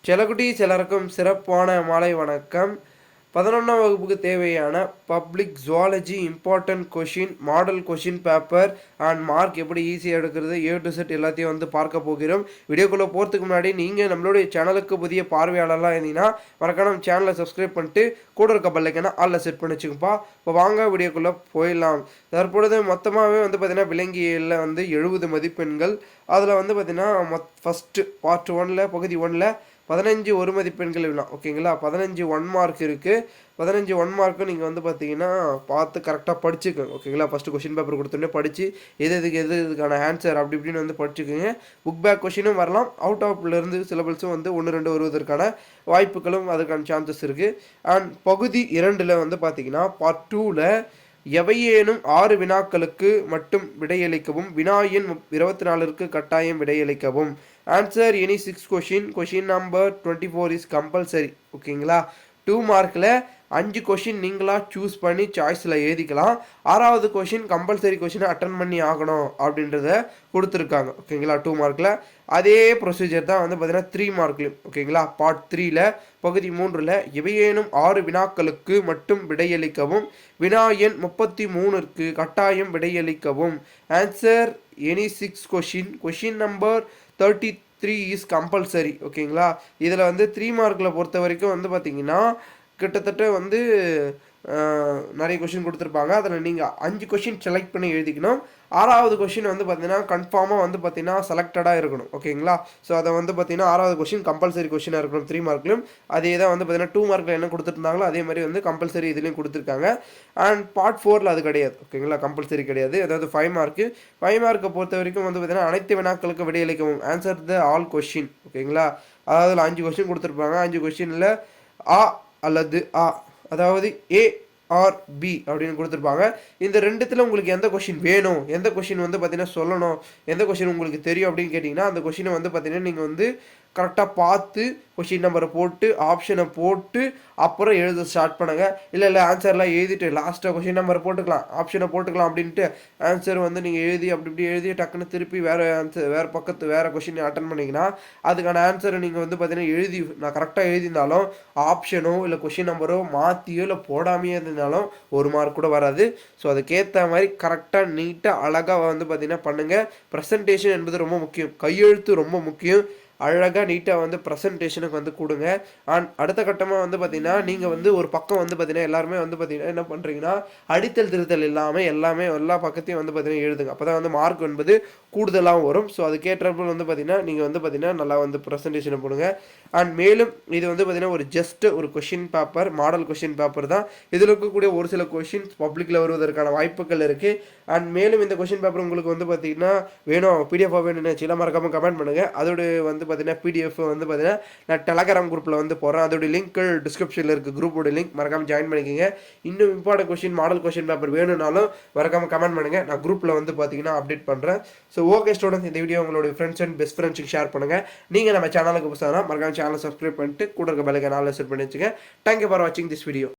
செல்லக்குட்டீஸ் எல்லாருக்கும் சிறப்பான மாலை வணக்கம். 11ஆம் வகுப்புக்கு தேவையான public zoology important question, model question paper and mark எப்படி ஈஸியாக எடுக்கிறது ஏ டு செட் எல்லாத்தையும் வந்து பார்க்க போகிறோம். வீடியோக்குள்ளே போகிறதுக்கு முன்னாடி நீங்கள் நம்மளுடைய சேனலுக்கு புதிய பார்வையாளர்லாம் இருந்தீங்கன்னா மறக்காம சேனலை சப்ஸ்கிரைப் பண்ணிட்டு கூட இருக்க பெல்லைக்கான ஆல்ல செட் பண்ணி வச்சுக்கப்பா. இப்போ வாங்க வீடியோக்குள்ளே போயிடலாம். தற்பொழுது மொத்தமாகவே வந்து பார்த்திங்கன்னா விலங்கியலில் வந்து 70 மதிப்பெண்கள். அதில் வந்து பார்த்திங்கன்னா ஃபஸ்ட்டு பார்ட் 1ல் பகுதி 1ல் 15 ஒரு மதிப்பெண்கள் விழலாம். ஓகேங்களா, 15 1 மார்க் இருக்குது. 15 1 மார்க்கும் நீங்கள் வந்து பார்த்தீங்கன்னா பார்த்து கரெக்டாக படிச்சுக்கோங்க. ஓகேங்களா, ஃபஸ்ட்டு கொஷின் பேப்பர் கொடுத்தோன்னே படித்து இதுக்கான ஆன்சர் அப்படி இப்படின்னு வந்து படிச்சுக்கோங்க. புக் பேக் கொஷினும் வரலாம், அவுட் ஆஃப்லேருந்து சிலபஸும் வந்து 1 2 வருவதற்கான வாய்ப்புகளும் அதுக்கான சான்சஸ் இருக்குது. அண்ட் பகுதி 2ல் வந்து பார்த்தீங்கன்னா பார்ட் 2ல் எவையேனும் 6 வினாக்களுக்கு மட்டும் விடையளிக்கவும், வினா எண் 24ற்கு கட்டாயம் விடையளிக்கவும். Answer any 6 question number 24 is compulsory. ஓகேங்களா, 2 மார்க்கில் 5 கொஷின் நீங்களாக சூஸ் பண்ணி சாய்ஸில் எழுதிக்கலாம். 6வது கொஷின் கம்பல்சரி கொஷினை அட்டன் பண்ணி ஆகணும் அப்படின்றத கொடுத்துருக்காங்க. ஓகேங்களா, 2 மார்க்கில் அதே ப்ரொசீஜர் தான் வந்து பார்த்தீங்கன்னா 3 மார்க்லையும். ஓகேங்களா, பார்ட் 3ல் பகுதி 3ல் எவையேனும் 6 வினாக்களுக்கு மட்டும் விடையளிக்கவும், வினா எண் 33ற்கு கட்டாயம் விடையளிக்கவும். Answer any 6 question number 33 is compulsory. ஓகேங்களா, இதில் வந்து 3 மார்க்கில் பொறுத்த வரைக்கும் வந்து பார்த்தீங்கன்னா கிட்டத்தட்ட வந்து நிறைய கொஷின் கொடுத்துருப்பாங்க. அதில் நீங்கள் 5 கொஷின் செலக்ட் பண்ணி எழுதிக்கணும். 6வது கொஷின் வந்து பார்த்தீங்கன்னா கன்ஃபார்மாக வந்து பார்த்தீங்கன்னா செலக்டடாக இருக்கணும். ஓகேங்களா, ஸோ அதை வந்து பார்த்தீங்கன்னா 6வது கொஷின் கம்பல்சரி கொஷினாக இருக்கணும் 3 மார்க்லையும். அதே தான் வந்து பார்த்தீங்கன்னா 2 மார்க்கில் என்ன கொடுத்துருந்தாங்களோ அதே மாதிரி வந்து கம்பல்சரி இதுலேயும் கொடுத்துருக்காங்க. அண்ட் பார்ட் 4ல் அது கிடையாது. ஓகேங்களா, கம்பல்சரி கிடையாது. அதாவது 5 மார்க்கை பொறுத்த வரைக்கும் வந்து பார்த்தீங்கன்னா அனைத்து வினாக்களுக்கு விடையளிக்கவும். Answer the all question. ஓகேங்களா, அதாவது 5 கொஷின் கொடுத்துருப்பாங்க. 5 கொஷினில் ஆ அல்லது ஆ, அதாவது ஏ ஆர் பி அப்படின்னு கொடுத்துருப்பாங்க. இந்த ரெண்டுத்தில் உங்களுக்கு எந்த கொஷின் வேணும், எந்த கொஷின் வந்து பார்த்தீங்கன்னா சொல்லணும், எந்த கொஷின் உங்களுக்கு தெரியும் அப்படின்னு கேட்டிங்கன்னா அந்த கொஷினை வந்து பார்த்தீங்கன்னா நீங்கள் வந்து கரெக்டாக பார்த்து கொஷின் நம்பரை போட்டு ஆப்ஷனை போட்டு அப்புறம் எழுத ஸ்டார்ட் பண்ணுங்கள். இல்லை ஆன்சர்லாம் எழுதிட்டு லாஸ்ட்டாக கொஷின் நம்பரை போட்டுக்கலாம், ஆப்ஷனை போட்டுக்கலாம் அப்படின்ட்டு ஆன்சர் வந்து நீங்கள் எழுதி அப்படி இப்படி எழுதி டக்குன்னு திருப்பி வேறு ஆன்சர் வேறு கொஷின் அட்டன் பண்ணிங்கன்னா அதுக்கான ஆன்சரை நீங்கள் வந்து பார்த்தீங்கன்னா எழுதி நான் கரெக்டாக எழுதியிருந்தாலும் ஆப்ஷனோ இல்லை கொஷின் நம்பரோ மாற்றியோ இல்லை போடாமையே இருந்தாலும் 1 மார்க் கூட வராது. ஸோ அதுக்கேற்ற மாதிரி கரெக்டாக நீட்டாக அழகாக வந்து பார்த்தீங்கன்னா பண்ணுங்கள். ப்ரெசன்டேஷன் என்பது ரொம்ப முக்கியம், கையெழுத்து ரொம்ப முக்கியம். அழகாக நீட்டாக வந்து ப்ரெசன்டேஷனுக்கு வந்து கொடுங்க. அண்ட் அடுத்த கட்டமாக வந்து பார்த்திங்கன்னா நீங்கள் வந்து ஒரு பக்கம் வந்து பார்த்திங்கன்னா எல்லாருமே வந்து பார்த்திங்கன்னா என்ன பண்ணுறீங்கன்னா அடித்தல் திருத்தல் இல்லாமல் எல்லா பக்கத்தையும் வந்து பார்த்திங்கன்னா எழுதுங்க. அப்போ தான் வந்து மார்க் என்பது கூடுதலாக வரும். ஸோ அதுக்கேற்றப்போ வந்து பார்த்திங்கன்னா நீங்கள் வந்து பார்த்திங்கன்னா நல்லா வந்து ப்ரெசன்டேஷனை போடுங்க. அண்ட் மேலும் இது வந்து பார்த்திங்கன்னா ஒரு ஜஸ்ட் ஒரு question paper, model question paper தான். இதில் இருக்கக்கூடிய ஒரு சில கொஷின்ஸ் பப்ளிக்கில் வருவதற்கான வாய்ப்புகள் இருக்குது. அண்ட் மேலும் இந்த கொஷின் பேப்பர் உங்களுக்கு வந்து பார்த்திங்கன்னா வேணும், பிடிஎஃபாக வேணும்னு சில மறக்காமல் கமெண்ட் பண்ணுங்கள். அதோட வந்து பார்த்தீங்கன்னா பிடிஎஃப் வந்து பார்த்தீங்கன்னா நான் டெலகிராம் குரூப்பில் வந்து போகிறேன். அதோட லிங்க் டிஸ்கிரிப்ஷனில் இருக்குது, குரூப்போட லிங்க் மறக்காமல் ஜாயின் பண்ணிக்கோங்க. இன்னும் important question, model question paper வேணும்னாலும் மறக்காமல் கமெண்ட் பண்ணுங்கள், நான் குரூப்பில் வந்து பார்த்தீங்கன்னா அப்டேட் பண்ணுறேன். ஸோ ஓகே ஸ்டூடெண்ட்ஸ், இந்த வீடியோ உங்களுடைய ஃப்ரெண்ட்ஸ் அண்ட் பெஸ்ட் ஃப்ரெண்ட்ஸுக்கு ஷேர் பண்ணுங்கள். நீங்கள் நம்ம சேனலுக்கு புதுசாக மறக்காமல் சேனலை சப்ஸ்கிரைப் பண்ணிட்டு கூட இருக்க பெல்லைக்கான ஆல் செட் பண்ணி வச்சுங்க. தேங்க்யூ ஃபார் வாட்சிங் திஸ் வீடியோ.